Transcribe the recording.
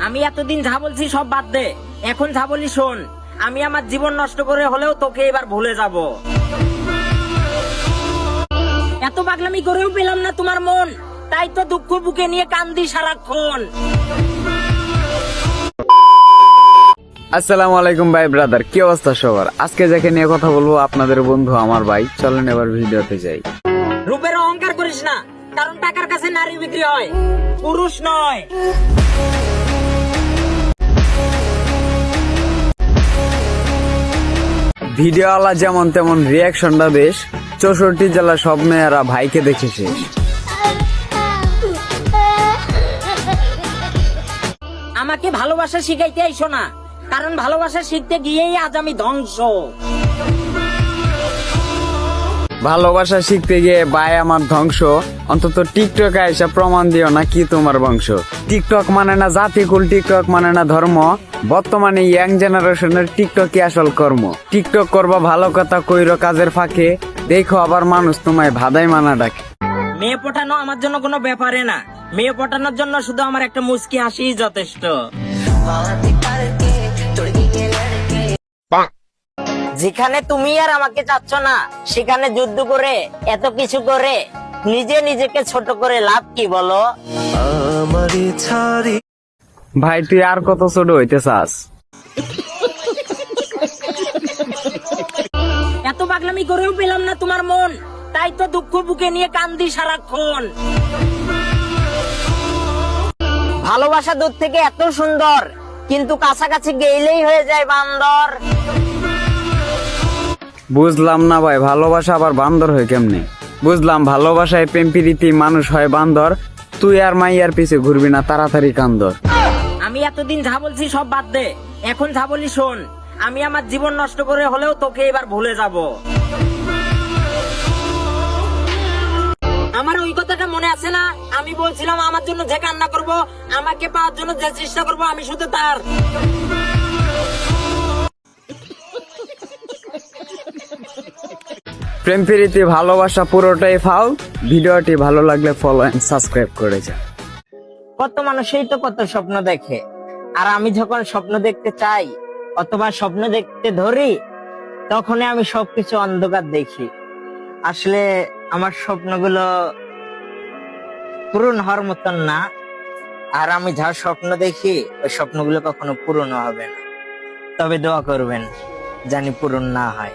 আমি এতদিন যা বলছি সব বাদ দে, এখন যা বলি শোন। আমি আমার জীবন নষ্ট করে হলেও তোকে এবার ভুলে যাব। এত পাগলামি করেও পেলাম না তোমার মন, তাই তো দুঃখ বুকে নিয়ে কান্দি সারাক্ষণ। আসসালামু আলাইকুম ভাই ব্রাদার, কি অবস্থা সবার? আজকে যাকে নিয়ে কথা বলবো আপনাদের বন্ধু আমার ভাই। চলেন এবার ভিডিওতে যাই। রূপের অহংকার করিস না, কারণ টাকার কাছে নারী বিক্রি হয়, পুরুষ নয়। ভিডিওওয়ালা যেমন তেমন রিয়াকশনটা বেশ। 64 জেলা সব মেয়েরা ভাইকে দেখেছে। আমাকে ভালোবাসা শিখাইতে আইসো না, কারণ ভালোবাসা শিখতে গিয়েই আজ আমি ধ্বংস। ভালোবাসা শিখতে গিয়ে ভাই আমার ধ্বংস। অন্তত টিকটকে এসে প্রমাণ দিও না কি তোমার বংশ। টিকটক মানে না জাতিকুল, টিকটক মানে না ধর্ম। বর্তমানে ইয়াং জেনারেশনের টিকটকই আসল কর্ম। টিকটক করবা ভালো কথা কইরো কাজের ফাঁকে, দেখো আবার মানুষ তোমায় ভাদাই মানা ডাকে। মেয়ে পটানো আমার জন্য কোনো ব্যাপারে না, মেয়ে পটানোর জন্য শুধু আমার একটা মুচকি হাসিই যথেষ্ট। যেখানে তুমি আর আমাকে চাচ্ছ না, সেখানে যুদ্ধ করে এত কিছু করে নিজে নিজেকে ছোট করে লাভ কি বলো? ভাই তুই আর কত ছোট হইতে চাস? এত পাগলামি করেও পেলাম না তোমার মন, তাই তো দুঃখ বুকে নিয়ে কান্দি সারাক্ষণ। ভালোবাসা দূর থেকে এত সুন্দর, কিন্তু কাছাকাছি গেলেই হয়ে যায় বান্দর। বুঝলাম না ভাই, ভালোবাসা আবার বান্দর হয় কেমনে? বুঝলাম ভালোবাসায় প্রেম প্রীতি মানুষ হয় বান্দর। তুই আর মাইয়ার পিছে ঘুরবি না, তাড়াতাড়ি কান্দর। আমি এতদিন যা বলছি সব বাদ দে, এখন যা বলি শোন। আমি আমার জীবন নষ্ট করে হলেও তোকে এবার ভুলে যাব। আমার ওই কথাটা মনে আছে না? আমি বলছিলাম আমার জন্য যে কান্না করব, আমাকে পাওয়ার জন্য যে চেষ্টা করব, আমি শুধু তার। প্রেম প্রীতি ভালোবাসা পুরোটাই ফাউল। ভিডিওটি ভালো লাগলে ফলো এন্ড সাবস্ক্রাইব করে যা। কত মানুষই তো কত স্বপ্ন দেখে, আর আমি যখন স্বপ্ন দেখতে চাই অথবা স্বপ্ন দেখতে ধরি, তখনই আমি সবকিছু অন্ধকার দেখি। আসলে আমার স্বপ্নগুলো পূরণ হওয়ার মতন না, আর আমি যা স্বপ্ন দেখি ওই স্বপ্নগুলো কখনো পূরণ হবে না। তবে দোয়া করবেন জানি পূরণ না হয়।